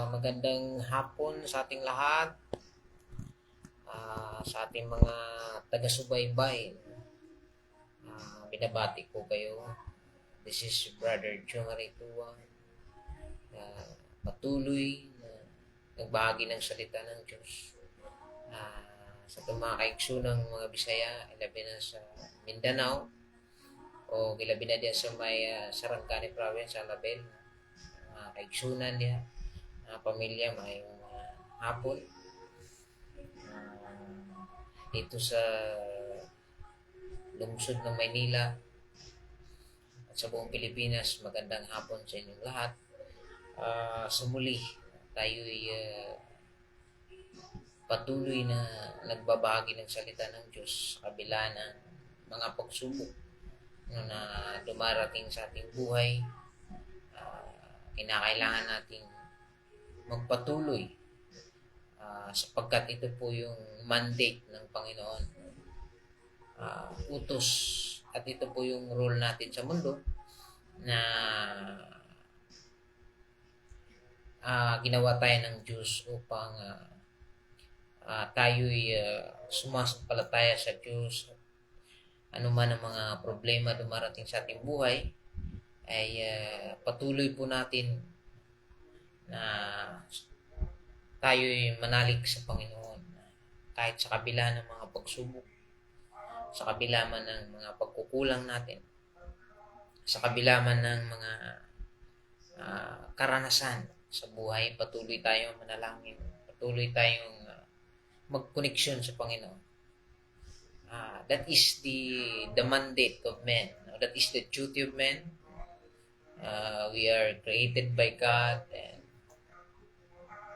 Magandang hapon sa ating lahat, sa ating mga taga-subaybay. Binabati ko kayo. This is Brother Jong Aritua. Patuloy na nagbahagi ng salita ng Diyos. Sa mga kaigsunang mga Bisaya, ilabi na sa Mindanao, o ilabi na diya sa may Sarangani Province, sa Label. Kaigsunan diya, pamilya, mayong hapon. Dito sa lungsod ng Maynila at sa buong Pilipinas, magandang hapon sa inyong lahat. Sa muli, tayo'y patuloy na nagbabahagi ng salita ng Diyos sa kabila ng mga pagsubok na dumarating sa ating buhay. Kinakailangan nating magpatuloy sapagkat ito po yung mandate ng Panginoon, utos, at ito po yung role natin sa mundo na ginawa tayo ng Diyos upang tayo'y sumasampalataya sa Diyos. Ano man ang mga problema dumarating sa ating buhay, ay patuloy po natin na tayo'y manalig sa Panginoon kahit sa kabila ng mga pagsubok, sa kabila man ng mga pagkukulang natin, sa kabila man ng mga karanasan sa buhay. Patuloy tayong manalangin, patuloy tayong magkoneksyon sa Panginoon. That is the mandate of man. That is the duty of man. We are created by God, and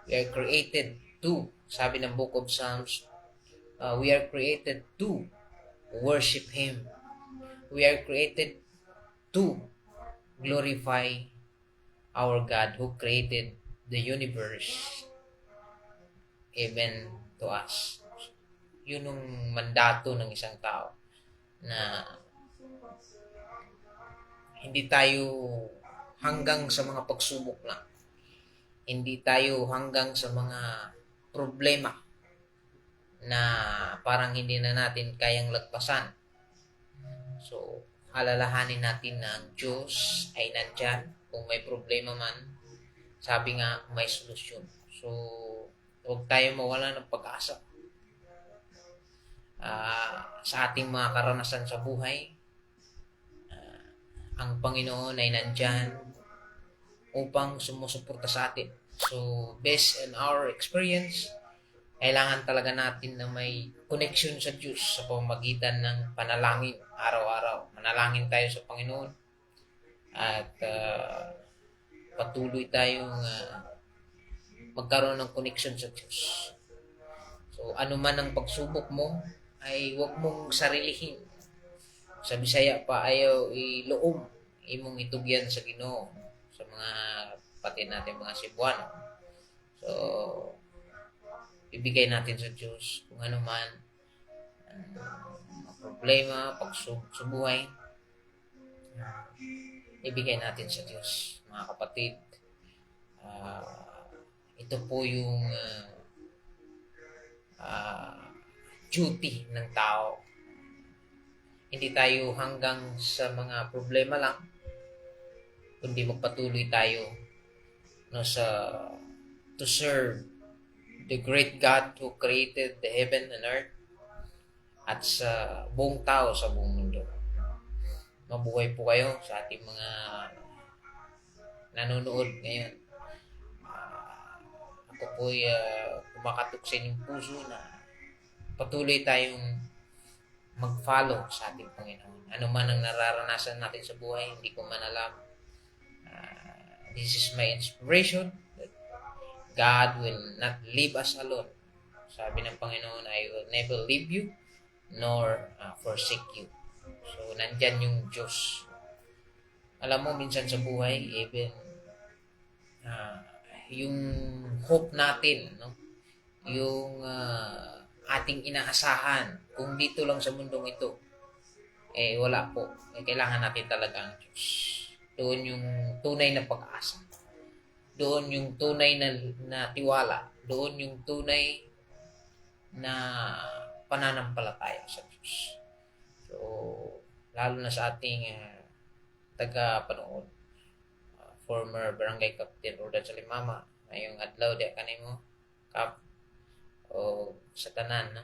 we are created to, sabi ng Book of Psalms, we are created to worship Him. We are created to glorify our God who created the universe, even to us. Yun yung mandato ng isang tao, na hindi tayo hanggang sa mga pagsubok lang. Hindi tayo hanggang sa mga problema na parang hindi na natin kayang lagpasan. So, alalahanin natin na ang Diyos ay nandyan. Kung may problema man, sabi nga, may solusyon. So, huwag tayo mawala ng pag-asa sa ating mga karanasan sa buhay. Ang Panginoon ay nandyan upang sumusuporta sa atin. So, based on our experience, kailangan talaga natin na may connection sa Diyos sa pamamagitan ng panalangin araw-araw. Manalangin tayo sa Panginoon at patuloy tayong magkaroon ng connection sa Diyos. So, ano man ang pagsubok mo, ay huwag mong sarilihin. Sa Bisaya pa, ayaw iloom, imong itugyan sa Ginoo, sa mga kapatid natin, mga Cebuano. So, ibigay natin sa Diyos kung ano man problema, pagsubuhay, ibigay natin sa Diyos, mga kapatid. Ito po yung duty ng tao. Hindi tayo hanggang sa mga problema lang, kundi magpatuloy tayo to serve the great God who created the heaven and earth, at sa buong tao sa buong mundo. Mabuhay po kayo sa ating mga nanonood ngayon. Ako po'y kumakatok sa inyong puso na patuloy tayong mag-follow sa ating Panginoon. Ano man ang nararanasan natin sa buhay, hindi ko man alam. This is my inspiration that God will not leave us alone. Sabi ng Panginoon, I will never leave you nor forsake you. So, nandyan yung Diyos. Alam mo, minsan sa buhay, even yung hope natin, no? Yung ating inaasahan, kung dito lang sa mundong ito, wala po. Kailangan natin talaga ang Diyos. Doon yung tunay na pag-asa. Doon yung tunay na tiwala. Doon yung tunay na pananampalataya sa Diyos. So, lalo na sa ating taga-panood, former barangay captain Rodan Salimama, ngayong adlaw di kanimo kap o sa tanan na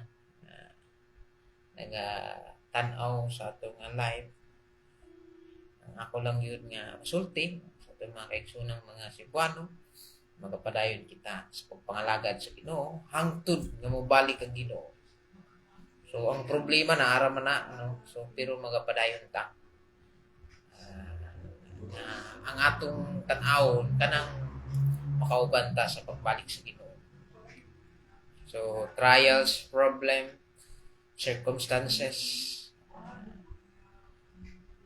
naga-tanaw sa atong live. Ang ako lang yun nga sulti sa atong mga kaigsunang mga Cebuano, magapadayon kita sa pagpangalagad sa Ginoo hangtod nga mobalik ang Ginoo. So ang problema na ara man na no? So pero magapadayon ta. Ang atong tan-awon kanang makauban ta sa pagbalik sa Ginoo. So trials, problem, circumstances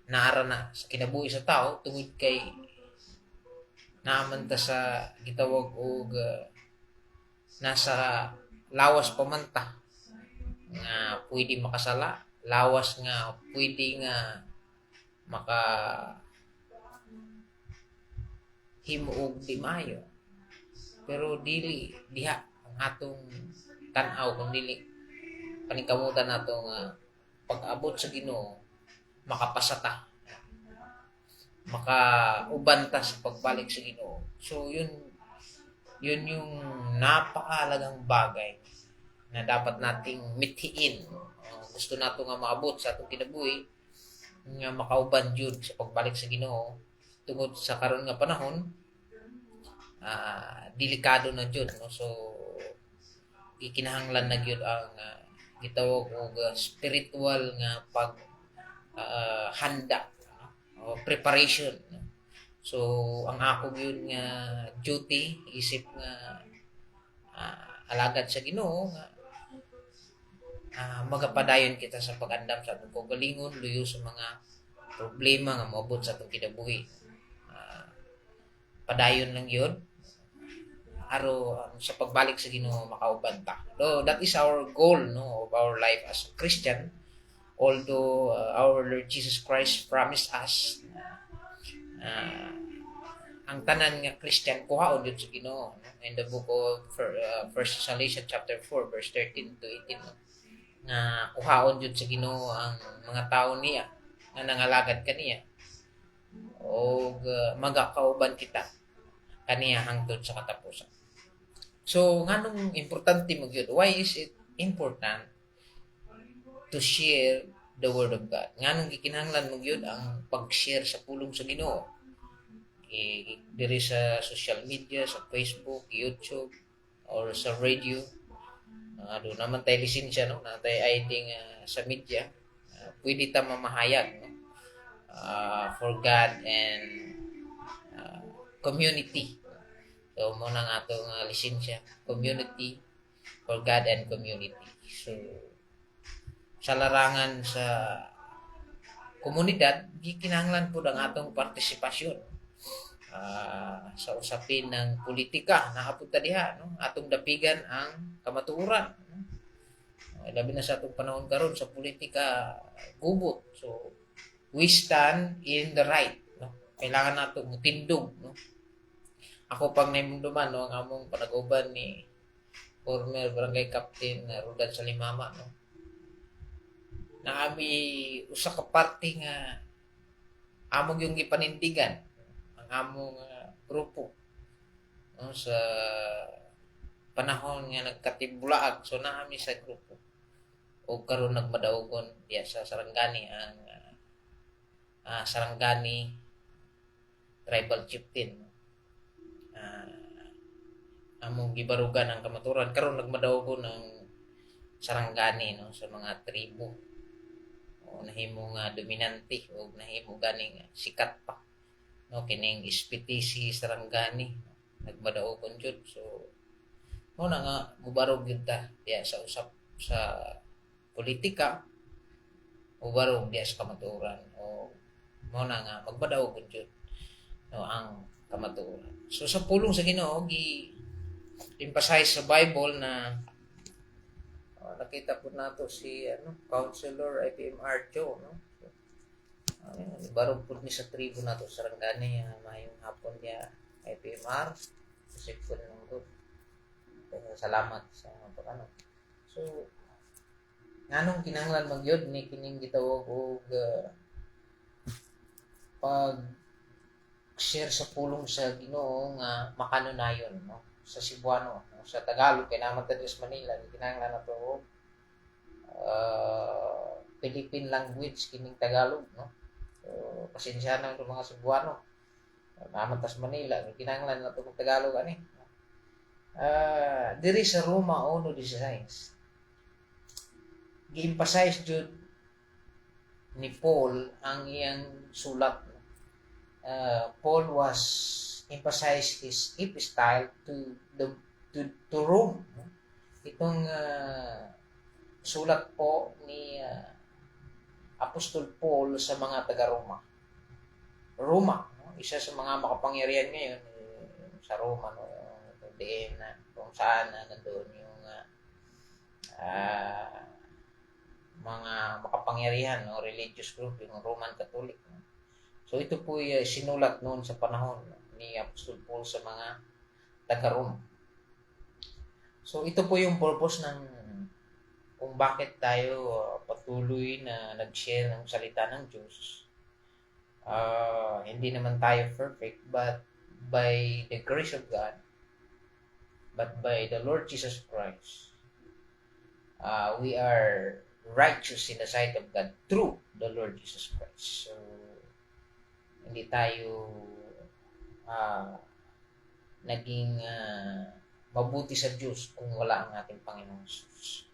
naara na sa kinabuhi sa tao tungod kay naaman ta sa gitawag og nasa lawas pa man ta nga pwede makasala, lawas nga pwede nga maka himo og di maayo. Pero dili diha ang atong tan-aw kun dili paningkamutan nato nga pag-abot sa Ginoo makapasata, makauban ta sa pagbalik sa Ginoo. So yun yung napakahalagang bagay na dapat nating mithiin. Gusto nato nga maabot sa atong kinabuhi nga makauban jud sa pagbalik sa Ginoo tungod sa karon nga panahon delikado na jud no. So ikinahanglan na gyud ang gitawag og spiritual nga pag handa o preparation no? So ang ako gyud nga duty isip nga alagad sa Ginoo nga magapadayon kita sa pag-andam sa atong kaugalingon luyo sa mga problema nga moabot sa atong kinabuhi. Padayon lang yun aro sa pagbalik sa Ginoo makauban ta. So that is our goal no of our life as a Christian. Although our Lord Jesus Christ promised us ang tanan nga Christian kuhaon jud sa Ginoo no? In the book of First Thessalonians chapter 4 verse 13 to 18 no? Nga kuhaon jud sa Ginoo ang mga tawo niya nga nangalagad kaniya o magakauban kita kaniya hangtod sa katapusan. So nganong importante mo gyud? Why is it important to share the Word of God? Nganong gikinahanglan mo gyud ang pag-share sa pulong sa Ginoo? Diri sa social media, sa Facebook, YouTube, or sa radio. Doon naman tayo lisensya, no? Na tayo ID sa media. Pwede ta mamahayag, no? For God and community. So, muna nga itong lisensya. Community for God and community. So, sa larangan sa komunidad, gikinahanglan po ang atong partisipasyon sa usapin ng politika na apunta diha no atong dapigan ang kamatuoran no? Labi na sa atong panahon karon sa politika gubot. So we stand in the right no kailangan nato mutindog no. Ako pag naimumduman no ang among panag-uban ni former barangay captain Rodan Salimama no na ami usa ka parte nga among yung gipanindigan among grupo no, sa panahon nga nagkatibulaag. So naami sa grupo o karon nagmadaugon diya sa Sarangani ang Sarangani tribal chieftain among gibarugan ang kamaturan karon nagmadaugon ang Sarangani no sa mga tribo o nahimo nga dominante o nahimo ganing sikat pa no kining SPTC Sarangani nagmadaugon jud. So mo na nga mubarog gyud ta diya sa usap sa politika mubarog diya sa kamatuoran o mo na nga magmadaugon jud no ang kamatuoran. So sa pulong sa Ginoo gi emphasize sa Bible na nakita po nato si Counselor IPMR Joe no. Barog po ni sa tribo nato sa Sarangani mayong hapon niya IPMR Isip ko na ng good. Kaya salamat sa pag-ano. So, nganong kinahanglan magyod ni kining gitawag og pag share sa pulong sa Ginoo nga makanunayon, no, sa Cebuano, no? Sa Tagalog kay naman ta sa Manila kinahanglan nato Philippine language kining Tagalog, no. So pasensya na mga Cebuano naman ta sa Manila kinahanglan nato og Tagalog ani. Diri sa Roma 1:16 gi-emphasize jud ni Paul ang iyang sulat. Paul was emphasized his epistle to Rome. Itong sulat po ni Apostol Paul sa mga taga-Roma. Roma, no? Isa sa mga makapangyarihan ngayon sa Roma, no? Diin na kung saan nandoon yung mga makapangyarihan, no? Religious group, yung Roman Catholic. No? So ito po sinulat noon sa panahon ni Apostol Paul sa mga taga-Rome. So ito po yung purpose ng kung bakit tayo patuloy na nag-share ng salita ng Diyos. Hindi naman tayo perfect, but by the grace of God, but by the Lord Jesus Christ, we are righteous in the sight of God through the Lord Jesus Christ. So hindi tayo naging mabuti sa Diyos kung wala ang ating Panginoong Jesus.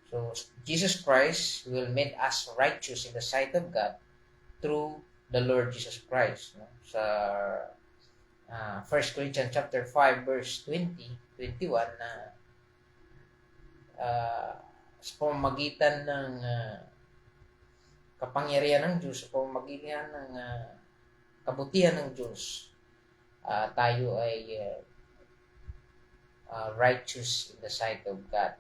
So, Jesus Christ will make us righteous in the sight of God through the Lord Jesus Christ. No? Sa 1 Corinthians chapter 5 verse 20-21 na sa pamamagitan ng kapangyarihan ng Diyos, sa pamamagitan ng kabutihan ng Diyos, tayo ay righteous in the sight of God.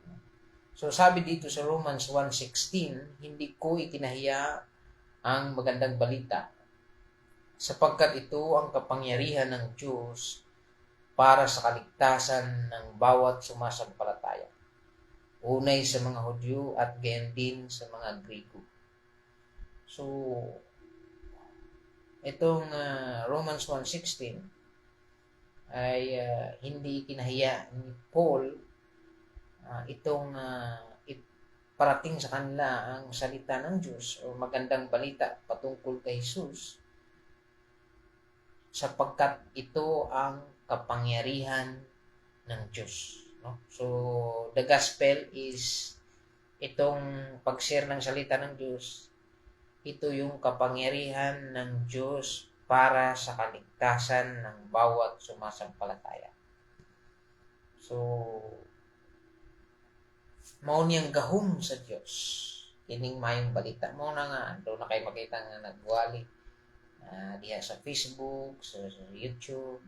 So sabi dito sa Romans 1:16, hindi ko ikinahiya ang magandang balita sapagkat ito ang kapangyarihan ng Diyos para sa kaligtasan ng bawat sumasampalataya. Unay sa mga Hudyo at gayon din sa mga Grego. So itong Romans 1:16 ay hindi kinahiya ni Paul itong parating sa kanila ang salita ng Diyos o magandang balita patungkol kay Jesus sapagkat ito ang kapangyarihan ng Diyos. No? So the gospel is itong pag-share ng salita ng Diyos. Ito yung kapangyarihan ng Diyos para sa kaligtasan ng bawat sumasampalataya. So, mao niyang gahom sa Diyos. Kining mayong balita. Mao na nga, doon na kayo makita nga nagwali. Diha sa Facebook, sa YouTube,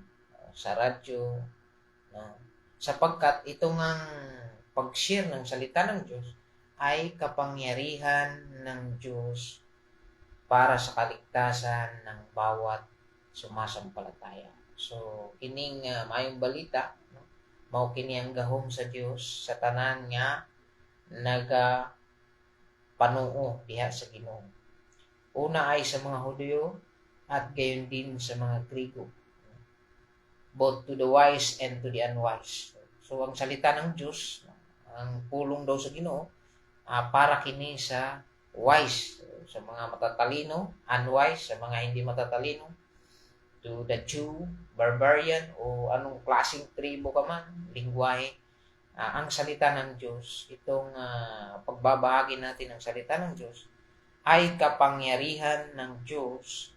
sa radyo. No? Sapagkat itong ang pag-share ng salita ng Diyos ay kapangyarihan ng Diyos para sa kaligtasan ng bawat sumasampalataya. So, kining mayong balita, no? Mao kini ang gahom sa Dios sa tanan nga nagapanuo diha sa Ginoo. Una ay sa mga Hudyo at gayon din sa mga Grego. Both to the wise and to the unwise. So, ang salita ng Dios, ang pulong daw sa Ginoo, para kini sa wise, sa mga matatalino, unwise, sa mga hindi matatalino, to the Jew, barbarian, o anong klaseng tribo ka man, lingwahe, ang salita ng Diyos, itong pagbabahagi natin ng salita ng Diyos, ay kapangyarihan ng Diyos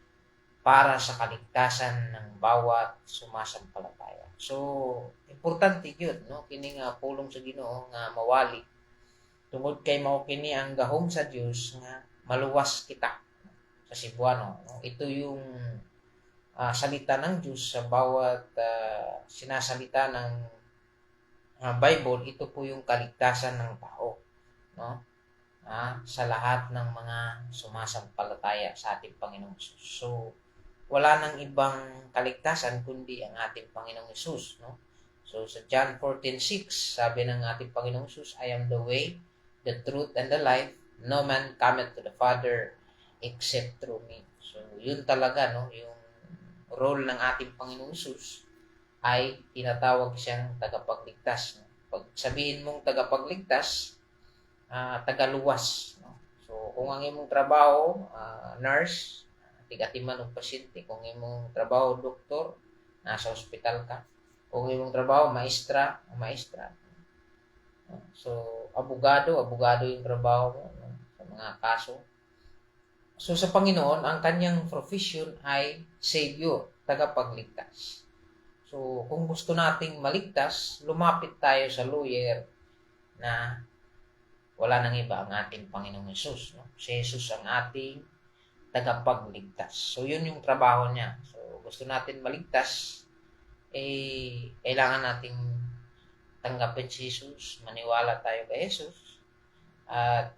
para sa kaligtasan ng bawat sumasampalataya. So, importante yun, no? Kini nga pulong sa Ginoo nga mawali tungod kay mao kini ang gahom sa Dios nga maluwas kita sa Cebuano. No? Ito yung salita ng Diyos sa bawat sinasalita ng Bible. Ito po yung kaligtasan ng tao, no? Sa lahat ng mga sumasampalataya sa ating Panginoong Hesus. So, wala nang ibang kaligtasan kundi ang ating Panginoong Hesus, no? So sa John 14:6, sabi ng ating Panginoong Jesus, I am the way, the truth, and the life. No man cometh to the Father except through me. So yun talaga, no, yung role ng ating Panginoong Jesus ay tinatawag siyang tagapagligtas. No? Pag sabihin mong tagapagligtas, tagaluwas. No? So kung ang imong trabaho, nurse, tigatiman ng pasyente. Kung imong trabaho, doktor, nasa ospital ka. Kung imong trabaho, maestra. So, abogado yung trabaho mo, no? Sa mga kaso. So, sa Panginoon, ang kanyang profession ay Savior, tagapagligtas. So, kung gusto nating maligtas, lumapit tayo sa lawyer na wala nang iba ang ating Panginoong Yesus. No? Si Jesus ang ating tagapagligtas. So, yun yung trabaho niya. So, gusto natin maligtas, kailangan nating tanggapin si Jesus, maniwala tayo kay Jesus, at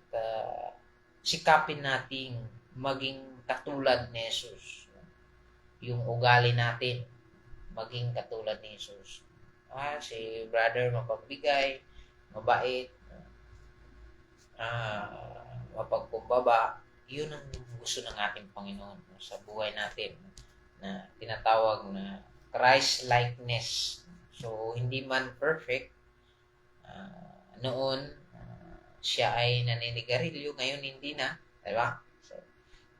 sikapin nating maging katulad ni Jesus. Yung ugali natin, maging katulad ni Jesus. Si brother mapagbigay, mabait, mapagkumbaba, yun ang gusto ng ating Panginoon sa buhay natin na tinatawag na Christ-likeness. So, hindi man perfect, noon, siya ay naninigarilyo, ngayon hindi na, diba? So,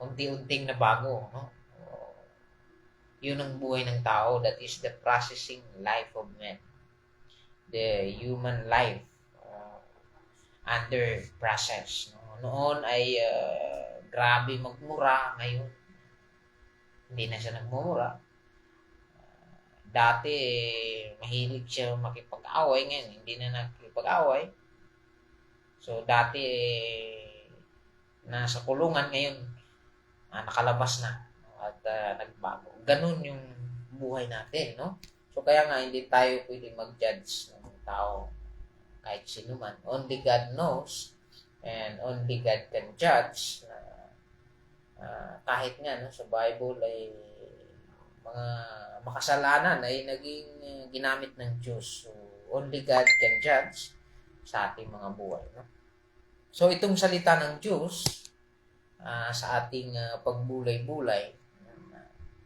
unti-unting nabago, no? Yun ang buhay ng tao, that is the processing life of man. The human life under process. No? Noon ay grabe magmura, ngayon hindi na siya nagmumura. Dati mahilig siya makipag-away, ngayon hindi na nakipag-away. So dati nasa kulungan, ngayon nakalabas na at nagbago. Ganun yung buhay natin, no? So kaya nga hindi tayo pwedeng mag-judge ng tao kahit sino man. Only God knows and only God can judge. Kahit nga no, sa Bible ay mga makasalanan ay naging ginamit ng Diyos. So, only God can judge sa ating mga buhay. No? So, itong salita ng Diyos sa ating pagbulay-bulay,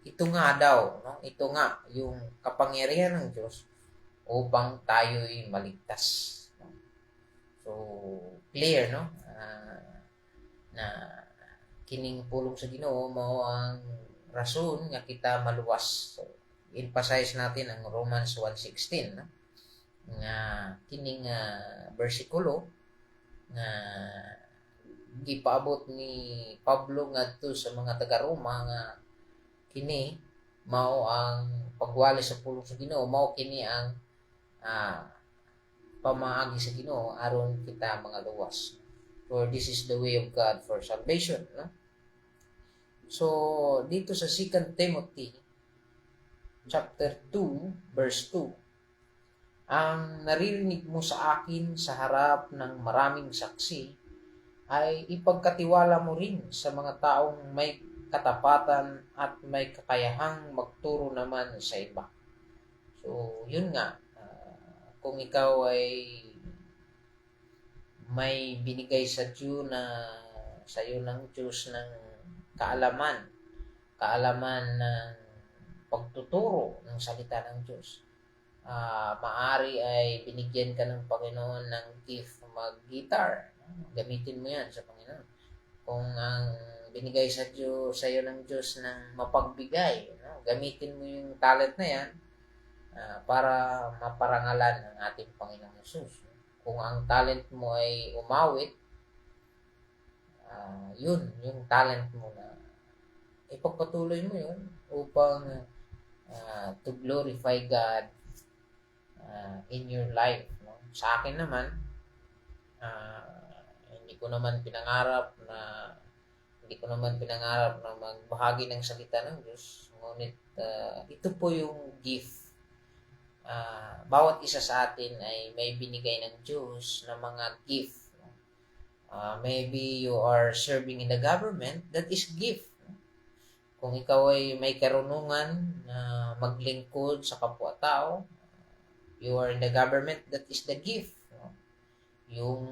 ito nga daw, no? Ito nga yung kapangyarihan ng Diyos upang tayo'y maligtas. No? So, clear, no? Na kining pulong sa Ginoo mao ang rason nga kita maluwas. So, emphasize natin ang Romans 1:16, no? Nga kining bersikulo nga gipaabot ni Pablo ngadto sa mga taga-Roma nga kini mao ang pagwali sa pulong sa Ginoo, mao kini ang pamaagi sa Ginoo aron kita mga luwas. For this is the way of God for salvation, no? So, dito sa 2 Timothy chapter 2, verse 2, ang naririnig mo sa akin sa harap ng maraming saksi ay ipagkatiwala mo rin sa mga taong may katapatan at may kakayahang magturo naman sa iba. So, yun nga, kung ikaw ay may binigay sa Diyo na sa iyo ng Diyos ng kaalaman ng pagtuturo ng salita ng Diyos. Maari ay binigyan ka ng Panginoon ng gift mag-guitar. Gamitin mo yan sa Panginoon. Kung ang binigay sa Diyos, sa iyo ng Diyos ng mapagbigay, no? Gamitin mo yung talent na yan para maparangalan ng ating Panginoong Jesus. Kung ang talent mo ay umawit, yun, yung talent mo na ipagpatuloy mo yun upang to glorify God in your life. No? Sa akin naman, hindi ko naman pinangarap na magbahagi ng salita ng Diyos. Ngunit ito po yung gift. Bawat isa sa atin ay may binigay ng Diyos na mga gift. Maybe you are serving in the government, that is gift. Kung ikaw ay may karunungan na maglingkod sa kapwa-tao, You are in the government, that is the gift. No? Yung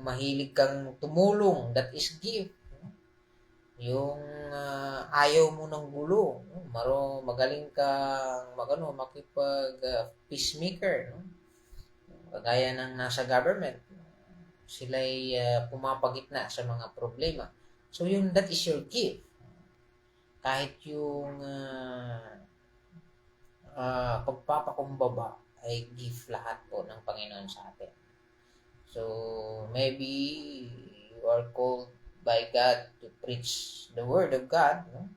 mahilig kang tumulong, that is gift. No? Yung ayaw mo ng gulo, no? Magaling kang makipag peacemaker, no? Kagaya ng nasa government, sila'y pumapagitna sa mga problema. So yun, that is your gift. Kahit yung pagpapakumbaba ay gift lahat po ng Panginoon sa atin. So, maybe you are called by God to preach the Word of God, no?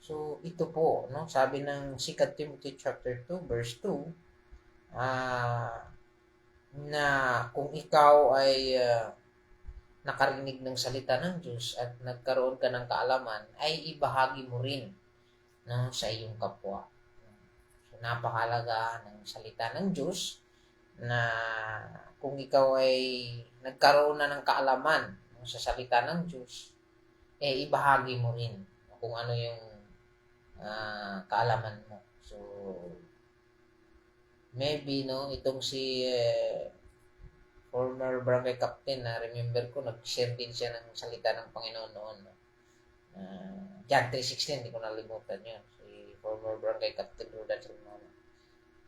So, ito po, no? Sabi ng 2 Timothy chapter 2, verse 2, na kung ikaw ay nakarinig ng salita ng Diyos at nagkaroon ka ng kaalaman, ay ibahagi mo rin, no, sa iyong kapwa. So, napakalaga ng salita ng Diyos na kung ikaw ay nagkaroon na ng kaalaman, no, sa salita ng Diyos, ibahagi mo rin kung ano yung kaalaman mo. So, maybe, no, itong si former barangay captain na remember ko, nag-share din siya ng salita ng Panginoon noon. No? John 3:16, hindi ko nalimutan yun. Si former barangay captain Rodan Salmona.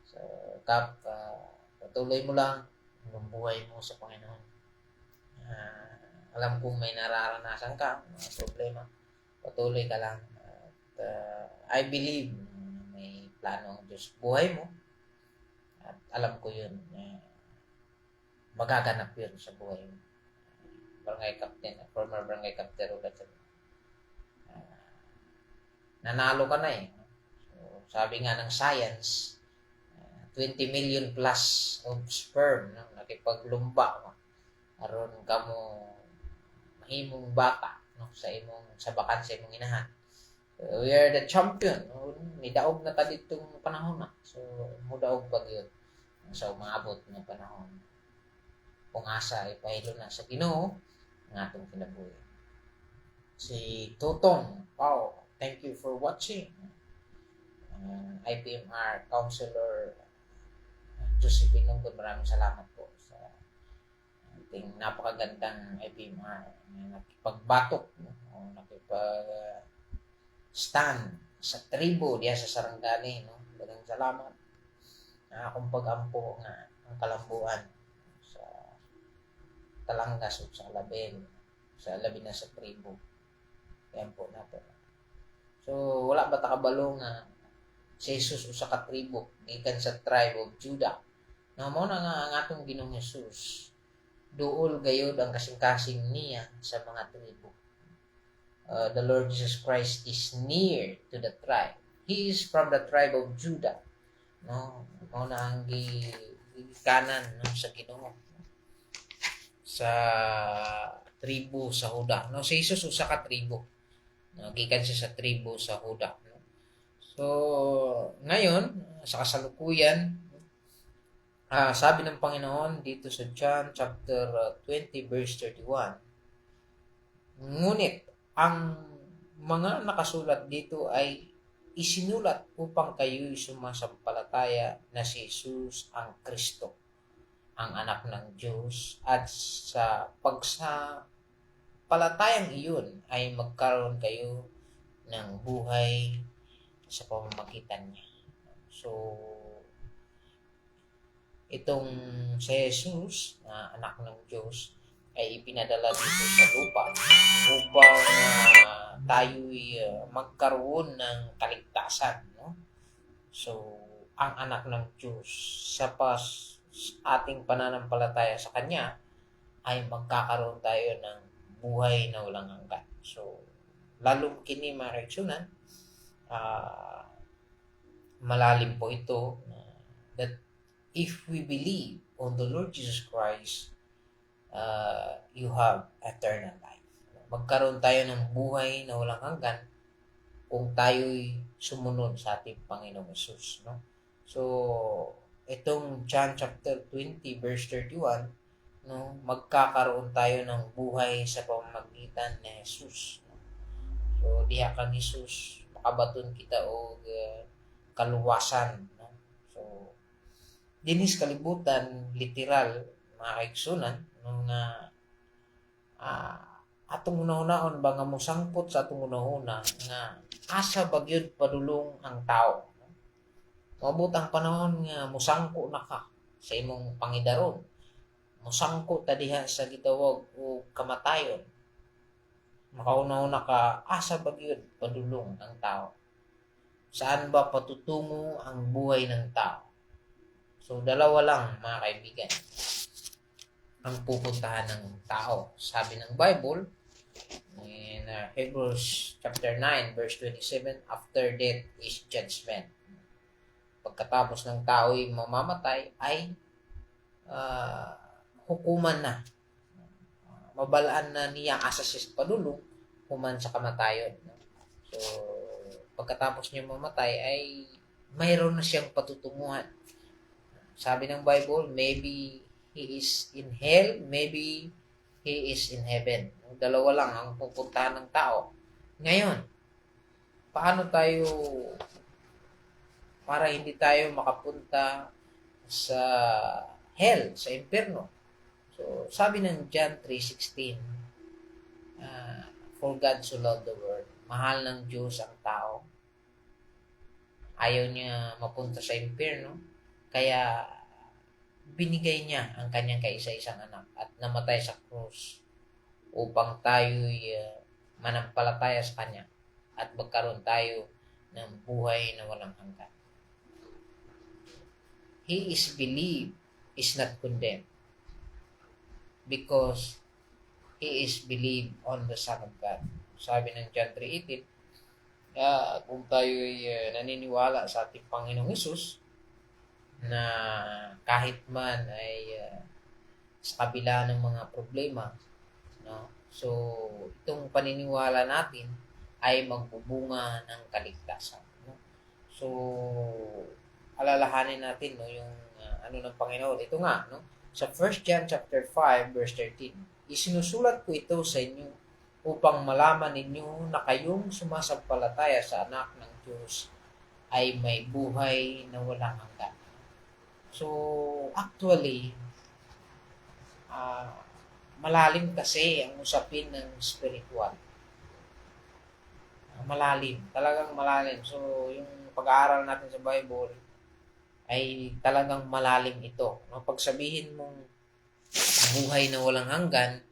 So, Kap, patuloy mo lang ang buhay mo sa Panginoon. Alam kong may nararanasan ka, mga problema. Patuloy ka lang. At I believe may plano ang Diyos buhay mo. At alam ko yun, magaganap yun sa buhay mo. Barangay captain, former barangay captain Rodan Salmona. Nanalo ka na eh. So, sabi nga ng science, 20 million plus of sperm, no? Nakipaglumba, no? Aron ka mo mahimong bata, no? Sa bakan sa imong inahan. So, we are the champion, no? Nidaog na ta ditong panahon na. So, mudaog pag yun. So, maabot ng panahon. Kung asa ay pahilo na sa Ginoo ng atong kinabuhi. Si Tutong, wow, thank you for watching. IPMR Counselor Josephine Lungkod, maraming salamat po sa ating napakagandang IPMR na nakipagbatok, no? O nakipag-stand sa tribo diya sa Sarangani, no? Maraming salamat na akong pag-ampo nga ang kalambuan sa Talangas o sa Alabel na sa tribo. Yan po natin. So, wala ba takabalo nga si Jesus usa ka tribo gikan sa tribe of Judah. Na mo na nga ang atong Ginoong Jesus. Duol gayud ang kasing-kasing niya sa mga tribo. The Lord Jesus Christ is near to the tribe. He is from the tribe of Judah. No, mo na ang gikanan, no, sa Ginoo. Sa tribo sa Huda. No, si Jesus usa ka tribo. No, gikan siya sa tribo sa Huda. No? So, ngayon, sa kasalukuyan, sabi ng Panginoon dito sa John chapter 20 verse 31, ngunit ang mga nakasulat dito ay isinulat upang kayo'y sumasampalataya na si Jesus ang Kristo, ang anak ng Diyos, at sa pagsapalatayang iyon ay magkaroon kayo ng buhay sa pamamagitan niya. So, itong si Jesus na anak ng Diyos ay ipinadala dito sa lupa upang tayo'y magkaroon ng kaligtasan, no? So, ang anak ng Diyos sa ating pananampalataya sa Kanya ay magkakaroon tayo ng buhay na walang hanggan. So, lalong kini mareaksyonan, malalim po ito, that if we believe on the Lord Jesus Christ, you have eternal life. Magkaroon tayo ng buhay na walang hanggan kung tayo'y sumunod sa ating Panginoong Jesus. No? So, itong John chapter 20 verse 31, no, magkakaroon tayo ng buhay sa pamamagitan ni Jesus. No? So, diha kang Jesus, makabaton kita o kaluwasan. No? So, dinis kalibutan literal mga kaigsunan nung atong una-unaon ba nga mosangpot sa atong una-una nga asa bagyod padulong ang tao. Maabot ang panahon nga mosangko na ka sa imong pangidaron. Mosangko ta diha sa gitawag o kamatayon. Makauna-una ka asa bagyod padulong ang tao. Saan ba patutungo ang buhay ng tao? So dalawa lang mga kaibigan ang pupuntahan ng tao. Sabi ng Bible in Hebrews chapter 9 verse 27, after death is judgment. Pagkatapos ng tao ay mamamatay ay hukuman na. Mabalaan na niya asa siya padulong human sa kamatayon. So pagkatapos niya mamatay ay mayroon na siyang patutunguhan. Sabi ng Bible, maybe he is in hell, maybe he is in heaven. Dalawa lang ang pupuntahan ng tao. Ngayon, paano tayo para hindi tayo makapunta sa hell, sa impyerno? So, sabi ng John 3:16, for God so loved the world, mahal ng Diyos ang tao. Ayaw niya mapunta sa impyerno, kaya binigay niya ang kanyang kaisa-isang anak at namatay sa krus upang tayo'y manampalataya sa kanya at magkaroon tayo ng buhay na walang hanggan. He is believed, is not condemned, because he is believed on the Son of God. Sabi ng John 3:18, kung tayo'y naniniwala sa ating Panginoong Hesus, na kahit man ay sa kabila ng mga problema, no? So itong paniniwala natin ay magbubunga ng kaligtasan, no? So alalahanin natin, no, yung ano ng Panginoon. Ito nga, no, sa 1 John chapter 5 verse 13, isinusulat ko ito sa inyo upang malaman ninyo na kayong sumasampalataya sa anak ng Diyos ay may buhay na walang hanggan. So, actually, malalim kasi ang usapin ng spiritual. Malalim. Talagang malalim. So, yung pag-aaral natin sa Bible ay talagang malalim ito. No? Pag sabihin mong buhay na walang hanggan,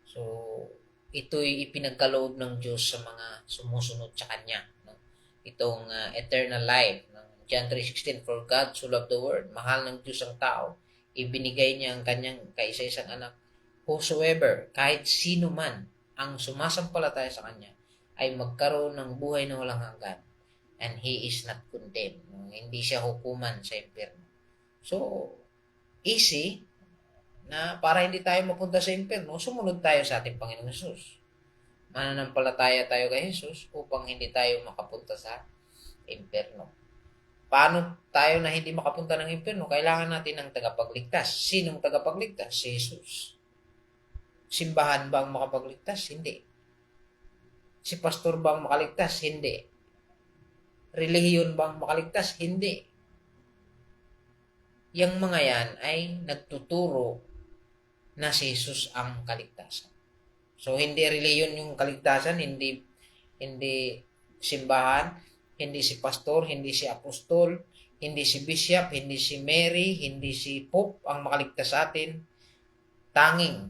so, ito'y ipinagkaloob ng Diyos sa mga sumusunod sa Kanya. No? Itong eternal life. No? John 3:16, for God so loved the world, mahal ng Diyos ang tao, ibinigay niya ang kanyang kaisa-isang anak. Whosoever, kahit sino man, ang sumasampalataya sa kanya, ay magkaroon ng buhay na walang hanggan. And he is not condemned. Hindi siya hukuman sa impyerno. So, easy na para hindi tayo mapunta sa impyerno, sumunod tayo sa ating Panginoong Hesus. Mananampalataya tayo kay Hesus upang hindi tayo makapunta sa impyerno. Paano tayo na hindi makapunta ng impyerno? Kailangan natin ng tagapagligtas. Sinong tagapagligtas? Si Jesus. Simbahan ba ang makapagligtas? Hindi. Si pastor ba ang makaligtas? Hindi. Relihiyon ba ang makaligtas? Hindi. Yang mga yan ay nagtuturo na si Jesus ang kaligtasan. So, hindi relihiyon yung kaligtasan, hindi simbahan, hindi si pastor, hindi si apostol, hindi si bishop, hindi si Mary, hindi si Pope ang makaligtas sa atin. Tanging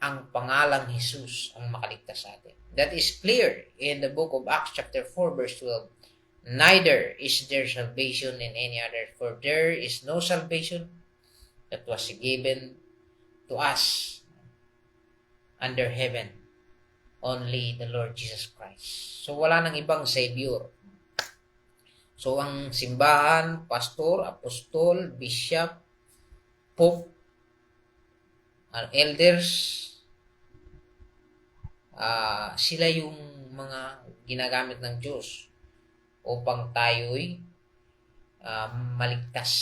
ang pangalang Jesus ang makaligtas sa atin. That is clear in the book of Acts chapter 4 verse 12. Neither is there salvation in any other, for there is no salvation that was given to us under heaven, only the Lord Jesus Christ. So wala nang ibang Savior. So, ang simbahan, pastor, apostol, bishop, pope, elders, sila yung mga ginagamit ng Diyos upang tayo'y maligtas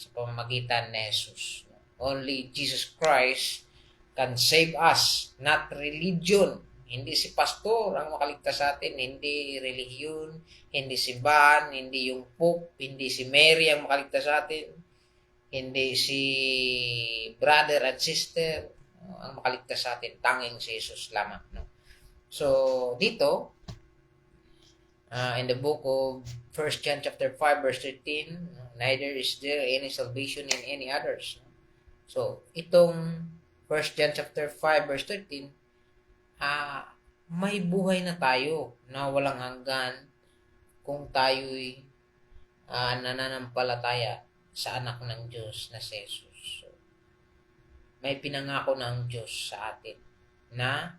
sa pamamagitan ni Jesus. Only Jesus Christ can save us, not religion. Hindi si pastor ang makaligtas sa atin, hindi relihiyon, hindi simbahan, hindi yung Pope, hindi si Mary ang makaligtas sa atin, Hindi si brother at sister ang makaligtas sa atin, tanging si Jesus lamang, no? So dito, in the book of 1 John chapter 5 verse 13, neither is there any salvation in any others. So itong 1 John chapter 5 verse 13, may buhay na tayo na walang hanggan kung tayo'y nananampalataya sa anak ng Diyos na si Jesus. So, may pinangako ng Diyos sa atin na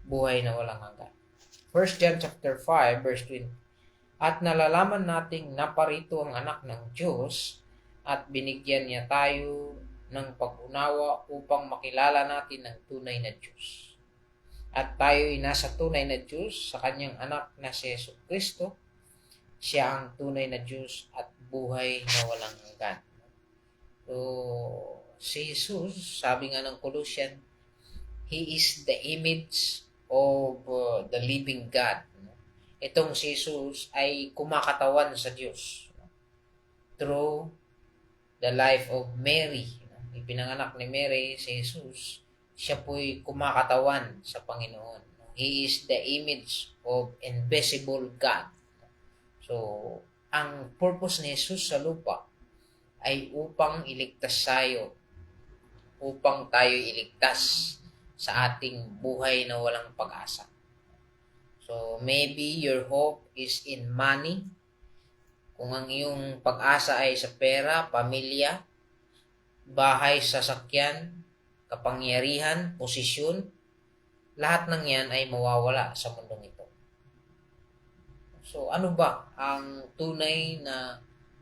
buhay na walang hanggan. 1 John chapter 5 verse 20. At nalalaman nating naparito ang anak ng Diyos at binigyan niya tayo ng pag-unawa upang makilala natin ang tunay na Diyos. At tayo'y nasa tunay na Diyos sa kanyang anak na si Yesu Kristo. Siya ang tunay na Diyos at buhay na walang hanggan. So, si Jesus, sabi nga ng Colossians, He is the image of the living God. Itong si Jesus ay kumakatawan sa Diyos through the life of Mary. Ipinanganak ni Mary si Jesus, siya po'y kumakatawan sa Panginoon. He is the image of invisible God. So, ang purpose ni Jesus sa lupa ay upang iligtas tayo, upang tayo iligtas sa ating buhay na walang pag-asa. So, maybe your hope is in money. Kung ang iyong pag-asa ay sa pera, pamilya, bahay, sasakyan, kapangyarihan, posisyon, lahat ng yan ay mawawala sa mundong ito. So, ano ba ang tunay na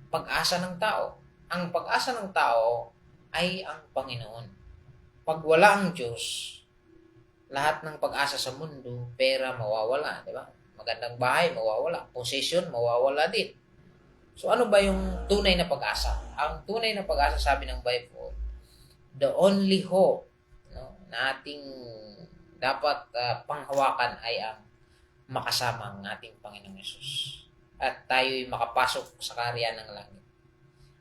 pag-asa ng tao? Ang pag-asa ng tao ay ang Panginoon. Pag wala ang Diyos, lahat ng pag-asa sa mundo, pera mawawala, di ba? Magandang bahay mawawala, possession mawawala din. So, ano ba yung tunay na pag-asa? Ang tunay na pag-asa, sabi ng Bible, the only hope, no, na ating dapat panghawakan ay ang makasama ang ating Panginoong Yesus. At tayo'y makapasok sa kaharian ng langit.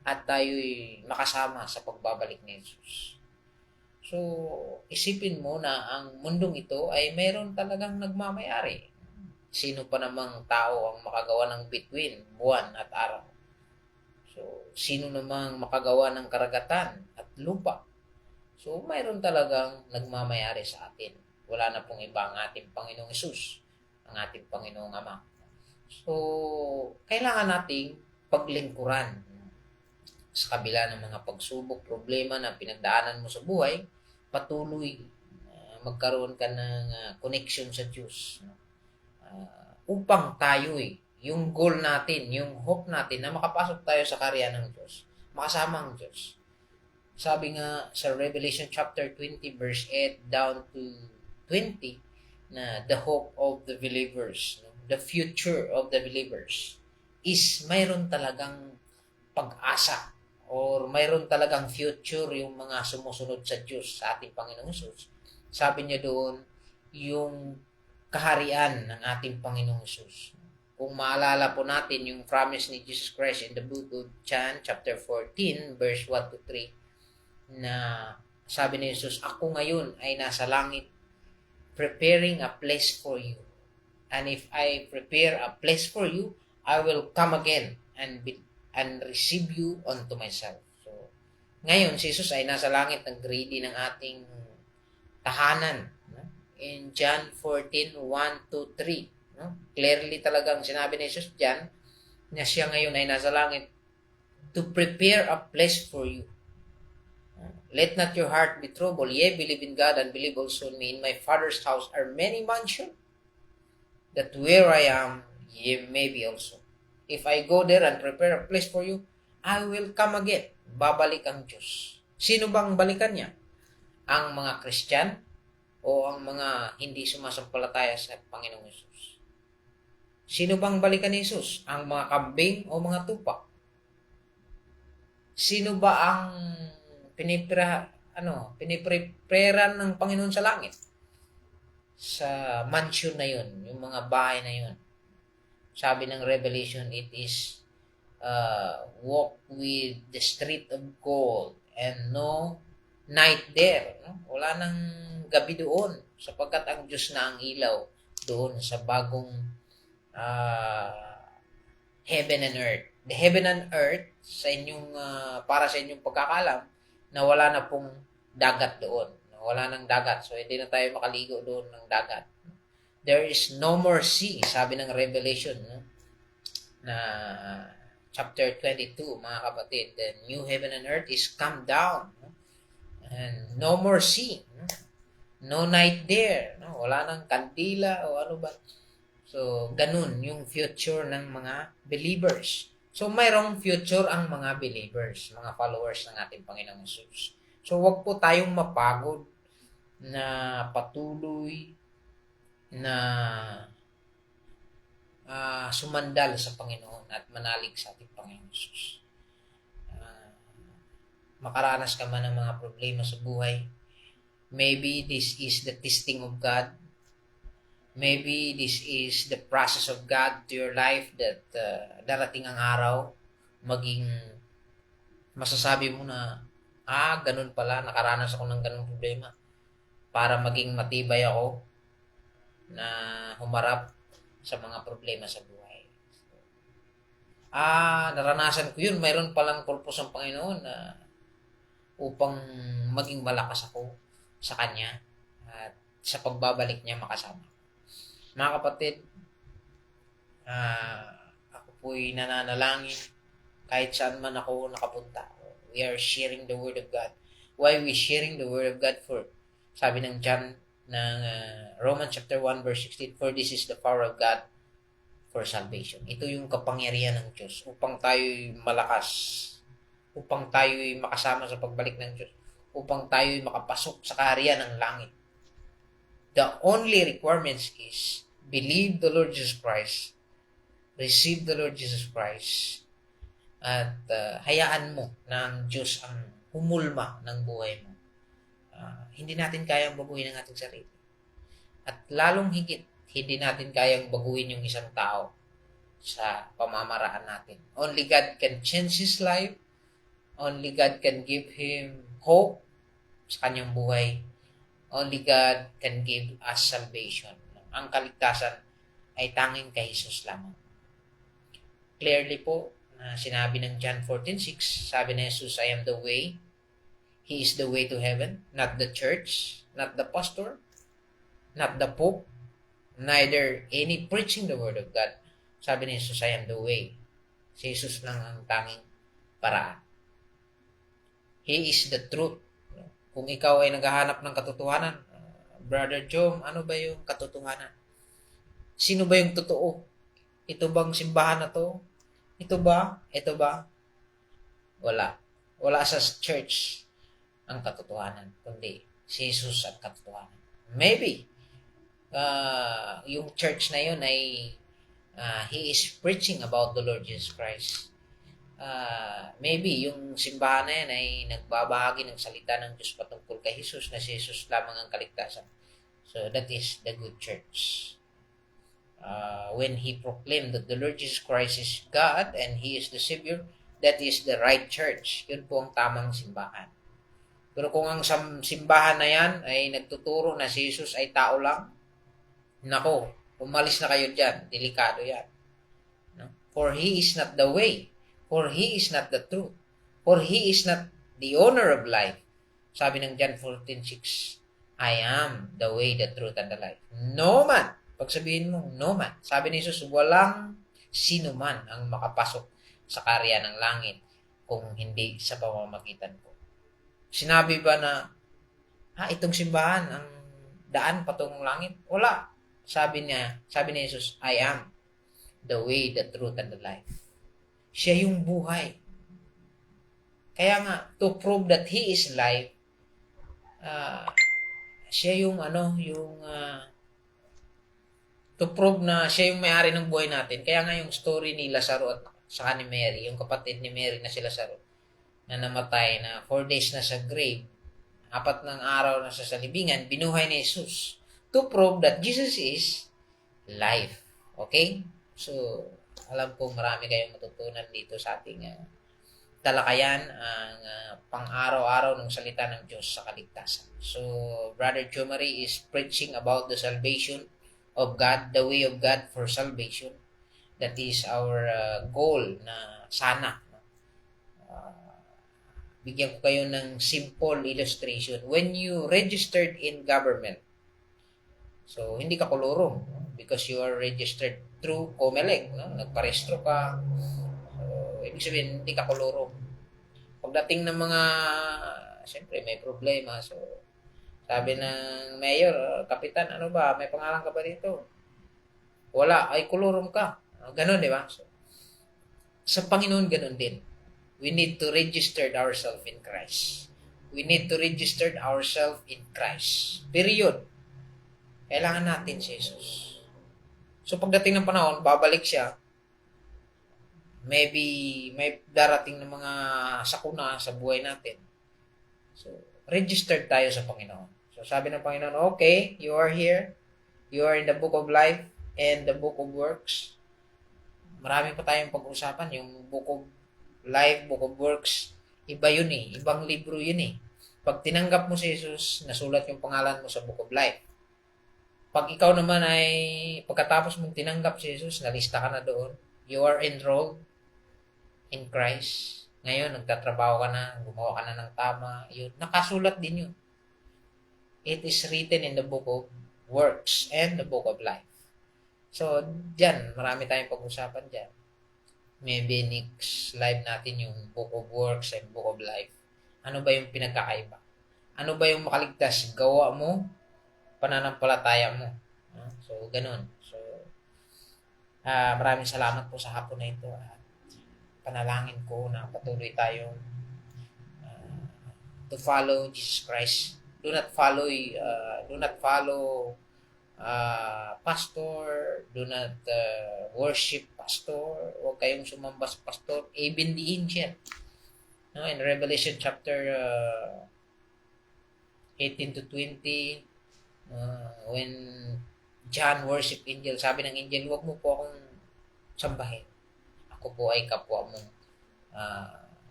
At tayo'y makasama sa pagbabalik ni Yesus. So, isipin mo na ang mundong ito ay meron talagang nagmamayari. Sino pa namang tao ang makagawa ng bituin, buwan at araw? So, sino namang makagawa ng karagatan at lupa? So, mayroon talagang nagmamayari sa atin. Wala na pong iba ang ating Panginoong Yesus, ang ating Panginoong Ama. So, kailangan nating paglingkuran sa kabila ng mga pagsubok, problema na pinagdaanan mo sa buhay, patuloy magkaroon ka ng connection sa Diyos. Upang tayo'y, yung goal natin, yung hope natin na makapasok tayo sa kaharian ng Diyos, makasama ang Diyos. Sabi nga sa Revelation chapter 20 verse 8 down to 20 na the hope of the believers, the future of the believers is mayroon talagang pag-asa or mayroon talagang future yung mga sumusunod sa Diyos, sa ating Panginoong Hesus. Sabi niya doon, yung kaharian ng ating Panginoong Hesus. Kung maalala po natin yung promise ni Jesus Christ in the book of John chapter 14 verse 1 to 3 na sabi ni Jesus, ako ngayon ay nasa langit preparing a place for you. And if I prepare a place for you, I will come again and receive you unto myself. So, ngayon, si Jesus ay nasa langit nag-ready ng ating tahanan. No? In John 14, 1 to 3. No? Clearly talagang sinabi ni Jesus dyan na siya ngayon ay nasa langit to prepare a place for you. Let not your heart be troubled. Ye, believe in God and believe also in me. In my Father's house are many mansions, that where I am, ye may be also. If I go there and prepare a place for you, I will come again. Babalik ang Diyos. Sino bang balikan niya? Ang mga Christian o ang mga hindi sumasampalataya sa Panginoong Hesus? Sino bang balikan ni Jesus? Ang mga kambing o mga tupa? Sino ba ang pinipreparean ng Panginoon sa langit? Sa mansion na yun, yung mga bahay na yun. Sabi ng Revelation, it is walk with the street of gold and no night there. No? Wala nang gabi doon sapagkat ang Diyos na ang ilaw doon sa bagong uh, heaven and earth. The heaven and earth sa inyong para sa inyong pagkakalam na wala na pong dagat doon. Wala nang dagat. So hindi na tayo makaligo doon ng dagat. There is no more sea, sabi ng Revelation, no? Na chapter 22, mga kapatid. The new heaven and earth is come down. No? And no more sea. No? No night there. No? Wala nang kandila o ano ba. So, ganun yung future ng mga believers. So, mayroong future ang mga believers, mga followers ng ating Panginoong Jesus. So, wag po tayong mapagod na patuloy na sumandal sa Panginoon at manalig sa ating Panginoong Jesus. Makaranas ka man ng mga problema sa buhay. Maybe this is the testing of God. Maybe this is the process of God to your life that darating ang araw, maging masasabi mo na, ganun pala, nakaranas ako ng ganung problema para maging matibay ako na humarap sa mga problema sa buhay. Naranasan ko yun. Mayroon palang purpose ang Panginoon na upang maging malakas ako sa Kanya at sa pagbabalik niya makasama. Mga kapatid, ako po'y nananalangin kahit saan man ako nakapunta. We are sharing the Word of God. Why we sharing the Word of God? For sabi ng John ng Romans chapter 1 verse 16, for this is the power of God for salvation. Ito yung kapangyarihan ng Diyos upang tayo'y malakas, upang tayo'y makasama sa pagbalik ng Diyos, upang tayo'y makapasok sa kaharian ng langit. The only requirements is believe the Lord Jesus Christ, receive the Lord Jesus Christ, at hayaan mo na ang Diyos ang humulma ng buhay mo. Hindi natin kayang baguhin ang ating sarili. At lalong higit, hindi natin kayang baguhin yung isang tao sa pamamaraan natin. Only God can change his life. Only God can give him hope sa kanyang buhay. Only God can give us salvation. Ang kaligtasan ay tanging kay Jesus lamang. Clearly po, sinabi ng John 14:6, sabi ni Jesus, I am the way. He is the way to heaven, not the church, not the pastor, not the pope, neither any preaching the word of God. Sabi ni Jesus, I am the way. Si Jesus lang ang tanging paraan. He is the truth. Kung ikaw ay naghahanap ng katotohanan, Brother Jom, ano ba yung katotohanan? Sino ba yung totoo? Ito bang simbahan na to? Ito ba? Ito ba? Wala. Wala sa church ang katotohanan, kundi si Jesus ang katotohanan. Maybe, yung church na yun ay he is preaching about the Lord Jesus Christ. Maybe yung simbahan na yan ay nagbabahagi ng salita ng Diyos patungkol kay Jesus na si Jesus lamang ang kaligtasan. So that is the good church. When he proclaimed that the Lord Jesus Christ is God and He is the Savior, that is the right church. Yun po ang tamang simbahan. Pero kung ang simbahan na yan ay nagtuturo na si Jesus ay tao lang, nako, umalis na kayo dyan. Delikado yan. No? For He is not the way. For He is not the truth. For He is not the owner of life. Sabi ng John 14:6, I am the way, the truth, and the life. No man. Pag sabihin mo, no man. Sabi ni Jesus, walang sino man ang makapasok sa karya ng langit kung hindi sa pamamagitan ko. Sinabi ba na, itong simbahan, ang daan patungong langit? Wala. Sabi ni Jesus, I am the way, the truth, and the life. Siya yung buhay. Kaya nga, to prove that He is life, siya yung to prove na siya yung may-ari ng buhay natin. Kaya nga yung story ni Lazaro at saka ni Mary, yung kapatid ni Mary na si Lazaro, na namatay na 4 days na sa grave, 4 ng araw na sa libingan, binuhay ni Jesus to prove that Jesus is life. Okay? So, Alam ko marami kayong matutunan dito sa ating talakayan ang pang-araw-araw ng salita ng Diyos sa kaligtasan. So, Brother Chumari is preaching about the salvation of God, the way of God for salvation. That is our goal na sana. Bigyan ko kayo ng simple illustration. When you registered in government, so hindi ka kulurong because you are registered through COMELEC. No? Nagparehistro ka. So, ibig sabihin, hindi ka kulurong. Pagdating ng mga, siyempre may problema. So, sabi ng mayor, kapitan, ano ba, may pangalan ka ba dito? Wala, ay kulurong ka. Ganon, di ba? So, sa Panginoon, ganon din. We need to register ourselves in Christ. We need to register ourselves in Christ. Period. Kailangan natin si Jesus. So pagdating ng panahon, babalik siya. Maybe may darating ng mga sakuna sa buhay natin. So, registered tayo sa Panginoon. So sabi ng Panginoon, okay, you are here. You are in the book of life and the book of works. Marami pa tayong pag-usapan. Yung book of life, book of works, iba yun eh. Ibang libro yun eh. Pag tinanggap mo si Jesus, nasulat yung pangalan mo sa book of life. Pag ikaw naman ay, pagkatapos mong tinanggap si Jesus, nalista ka na doon. You are enrolled in Christ. Ngayon, nagtatrabaho ka na, gumawa ka na ng tama. Yun, nakasulat din yun. It is written in the book of works and the book of life. So, dyan, marami tayong pag-usapan dyan. Maybe next live natin yung book of works and book of life. Ano ba yung pinagkakaiba? Ano ba yung makaligtas? Gawa mo, pananampalataya mo. So, ganun. So, maraming salamat po sa hapon na ito. Panalangin ko na patuloy tayong to follow Jesus Christ. Do not follow pastor, do not worship pastor, huwag kayong sumamba sa pastor, even the angel. No, in Revelation chapter 18 to 20, when John worship angel, sabi ng angel, huwag mo po akong sambahin. Ako po ay kapwa mong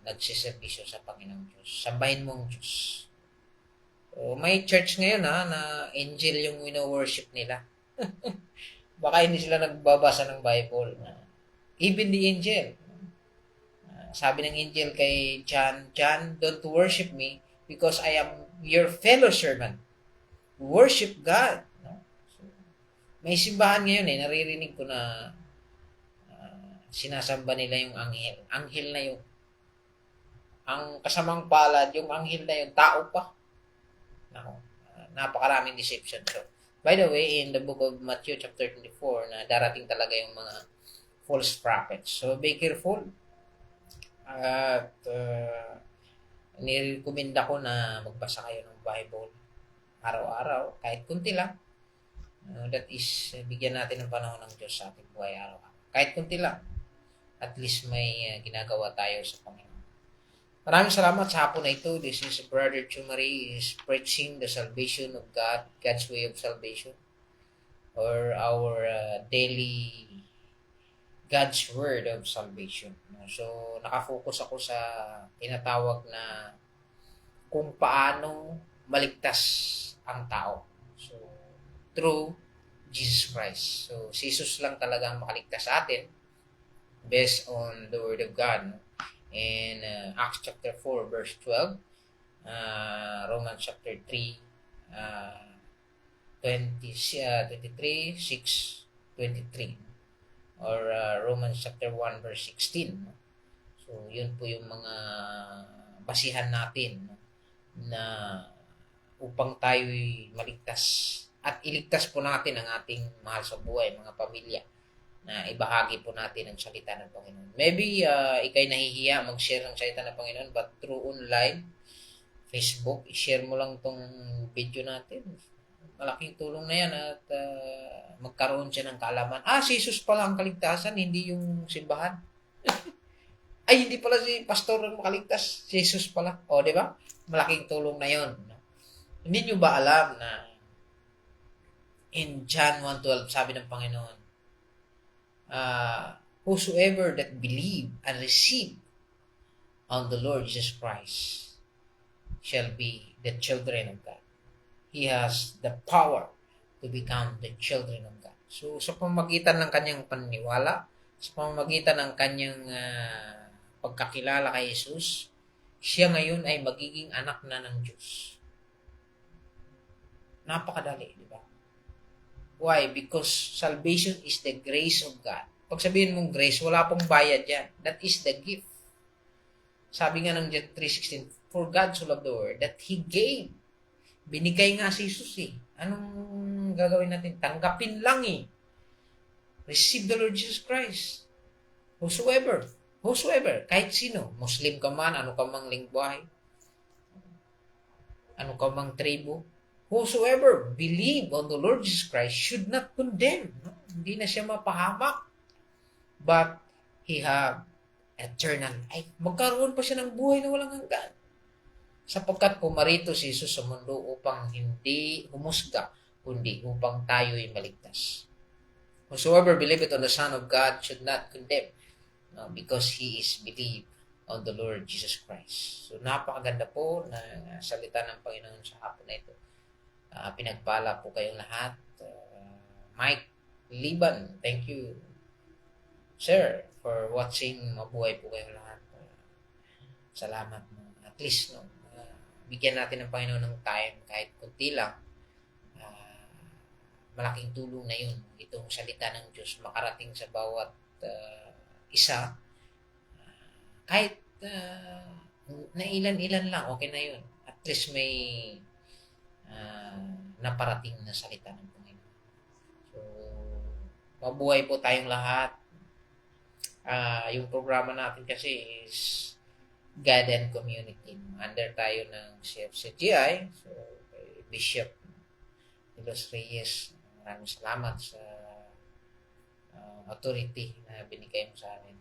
nagsiservisyo sa Panginoong Diyos. Sambahin mo ang Diyos. So, may church ngayon na angel yung wino-worship nila. Baka hindi sila nagbabasa ng Bible. Even the angel. Sabi ng angel kay John, don't worship me because I am your fellow servant. Worship God. So, may simbahan ngayon naririnig ko na sinasamba nila yung anghel. Anghel na yung ang kasamang palad, yung anghel na yung tao pa. Napakaraming deception. So, by the way, in the book of Matthew chapter 24, na darating talaga yung mga false prophets. So, be careful. At nirekomenda ko na magbasa kayo ng Bible araw-araw, kahit kunti lang. That is, bigyan natin ng panahon ng Diyos sa ating buhay araw-araw. Kahit kunti lang. At least may ginagawa tayo sa Panginoon. Maraming salamat sa hapon na ito. This is Brother Chumari is preaching the salvation of God, God's way of salvation, or our daily God's word of salvation. So, nakafocus ako sa tinatawag na kung paano maligtas ang tao. So, through Jesus Christ. So, si Jesus lang talaga ang makaligtas sa atin based on the word of God. In Acts chapter 4 verse 12, Romans chapter 3 23 6 23, or Romans chapter 1 verse 16. So yun po yung mga basihan natin na upang tayo'y maligtas at iligtas po natin ang ating mahal sa buhay, mga pamilya, na ibahagi po natin ang salita ng Panginoon. Maybe ikay nahihiya mag-share ng salita ng Panginoon, but through online, Facebook, i-share mo lang tong video natin. Malaking tulong na yan at magkaroon siya ng kaalaman. Si Jesus pala ang kaligtasan, hindi yung simbahan. Ay, hindi pala si pastor ang makaligtas. Si Jesus pala. O, di ba? Malaking tulong na yon. Hindi nyo ba alam na in John 1:12, sabi ng Panginoon, whosoever that believe and receive on the Lord Jesus Christ shall be the children of God. He has the power to become the children of God. So, sa pamamagitan ng kanyang paniniwala, sa pamamagitan ng kanyang pagkakilala kay Jesus, siya ngayon ay magiging anak na ng Diyos. Napakadali, di ba? Why? Because salvation is the grace of God. Pag sabihin mong grace, wala pong bayad yan. That is the gift. Sabi nga ng John 3:16, for God so loved the world that He gave. Binigay nga si Jesus eh. Anong gagawin natin? Tanggapin lang eh. Receive the Lord Jesus Christ. Whosoever, kahit sino, Muslim ka man, ano ka mang lingwahe, ano ka mang tribo, whosoever believe on the Lord Jesus Christ should not condemn. No? Hindi na siya mapahamak. But he have eternal life. Magkaroon pa siya ng buhay na walang hanggan. Sapagkat pumarito si Jesus sa mundo upang hindi humusga, kundi upang tayo'y maligtas. Whosoever believeth on the Son of God should not condemn, no, because he is believed on the Lord Jesus Christ. So napakaganda po ng salita ng Panginoon sa hapon na ito. Pinagpala po kayong lahat. Mike Liban, thank you, sir, for watching. Mabuhay po kayong lahat. Salamat. At least, no, bigyan natin ng Panginoon ng time, kahit kunti lang. Malaking tulong na yun. Itong salita ng Diyos makarating sa bawat isa. Kahit na ilan-ilan lang, okay na yun. At least may naparating na salita ng Panginoon. So, mabuhay po tayong lahat. Yung programa natin kasi is God and Community. Under tayo ng CFCGI. So, Bishop Los Reyes, maraming salamat sa authority na binigay mo sa amin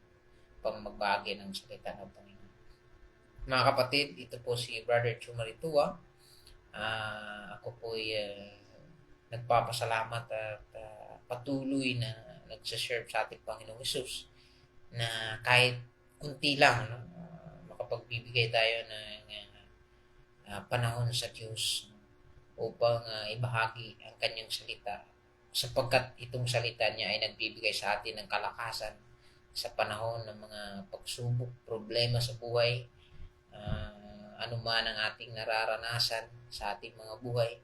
pang magbahagi ng salita ng Panginoon. Mga kapatid, ito po si Brother Chumaritua. Ako po'y nagpapasalamat at patuloy na nagsaserve sa ating Panginoong Hesus na kahit kunti lang, no, makapagbibigay tayo ng panahon sa Diyos upang ibahagi ang kanyang salita, sapagkat itong salita niya ay nagbibigay sa atin ng kalakasan sa panahon ng mga pagsubok, problema sa buhay, anuman ang ating nararanasan sa ating mga buhay.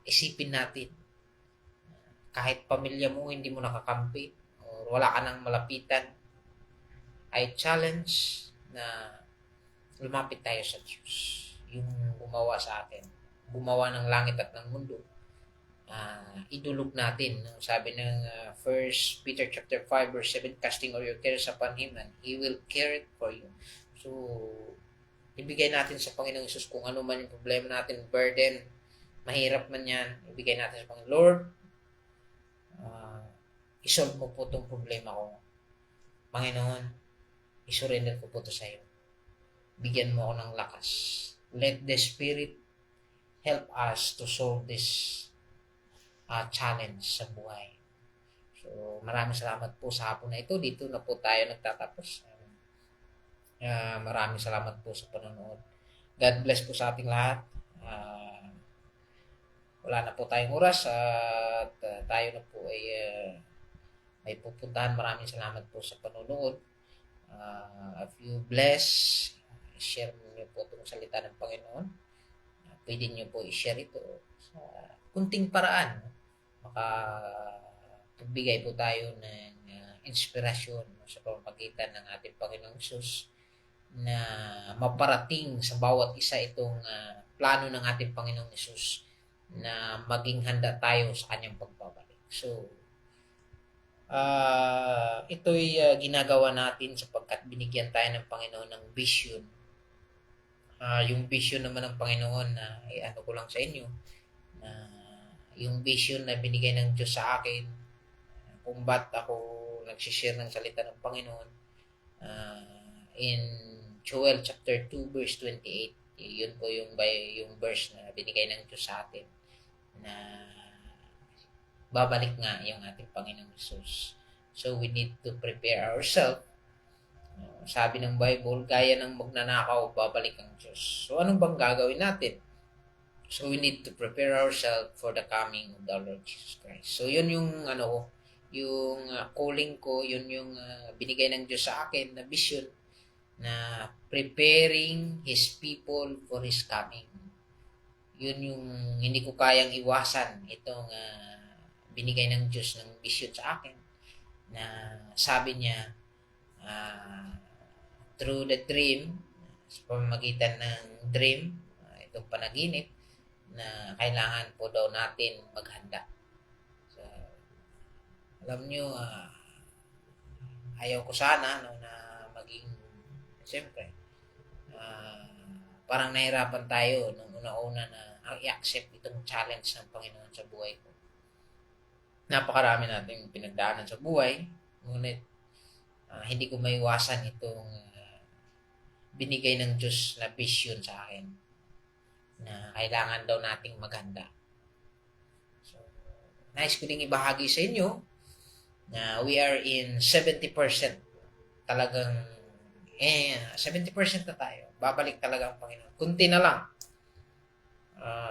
Isipin natin, kahit pamilya mo hindi mo nakakampi o wala ka nang malapitan, I challenge na lumapit tayo sa Diyos, yung gumawa sa atin, gumawa ng langit at ng mundo. Idulog natin, no? Sabi ng 1 Peter chapter 5 verse 7, casting all your cares upon Him and He will care it for you. So, ibigay natin sa Panginoong Hesus kung ano man yung problema natin, burden, mahirap man yan, ibigay natin sa Panginoon. Lord, isolve mo po itong problema ko. Panginoon, isurrender ko po ito sa iyo. Bigyan mo ako ng lakas. Let the Spirit help us to solve this challenge sa buhay. So, maraming salamat po sa hapon na ito. Dito na po tayo nagtatapos. Maraming salamat po sa panonood. God bless po sa ating lahat. Wala na po tayong oras at tayo na po ay may pupuntahan. Maraming salamat po sa panonood. If you bless, share niyo po itong salita ng Panginoon. Pwede niyo po i-share ito sa kunting paraan. Makapagbigay po tayo ng inspirasyon sa pamamagitan ng ating Panginoong Hesus na maparating sa bawat isa itong plano ng ating Panginoong Hesus na maging handa tayo sa kanyang pagbabalik. So, ito'y ginagawa natin sapagkat binigyan tayo ng Panginoon ng vision. Yung vision naman ng Panginoon na ano ko lang sa inyo, na yung vision na binigay ng Diyos sa akin, kung ba't ako nagsishare ng salita ng Panginoon, in Joel chapter 2 verse 28, yun po yung verse na binigay ng Diyos sa atin, na babalik nga yung ating Panginoong Hesus. So we need to prepare ourselves. Sabi ng Bible, gaya ng magnanakaw, babalik ang Diyos. So anong bang gagawin natin? So we need to prepare ourselves for the coming of the Lord Jesus Christ. So yun yung yung calling ko, yun yung binigay ng Diyos sa akin na vision na preparing His people for His coming. Yun yung hindi ko kayang iwasan, itong binigay ng Diyos ng vision sa akin na sabi niya through the dream, sa pamamagitan ng dream, itong panaginip, na kailangan po daw natin maghanda. So, alam nyo, ayaw ko sana na maging, siyempre, parang nahirapan tayo nung una-una na i-accept itong challenge ng Panginoon sa buhay ko. Napakarami nating pinagdaanan sa buhay, ngunit hindi ko maiwasan itong binigay ng Diyos na vision sa akin na kailangan daw nating maghanda. So, nais ko ding ibahagi sa inyo na we are in 70%. Talagang 70% na tayo. Babalik talaga ang Panginoon. Kunti na lang.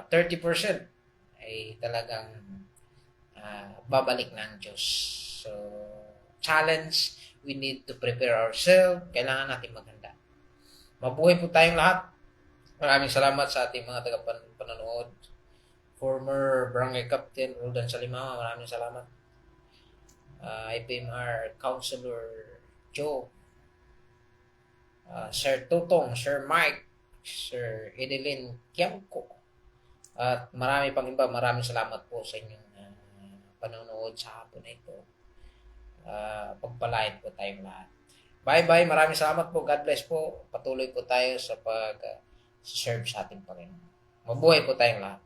30% ay talagang babalik na ang Diyos. So, challenge, we need to prepare ourselves. Kailangan natin maghanda. Mabuhay po tayong lahat. Maraming salamat sa ating mga tagapanonood. Former Barangay Captain Roldan Salimama, maraming salamat. IPMR Councilor Joe, Sir Tutong, Sir Mike, Sir Edeline Kiamco, at marami pang iba. Maraming salamat po sa inyong panonood sa hapon na ito. Pagpalain po tayong lahat. Bye-bye. Maraming salamat po. God bless po. Patuloy po tayo sa pag-serve sa ating Panginoon. Mabuhay po tayong lahat.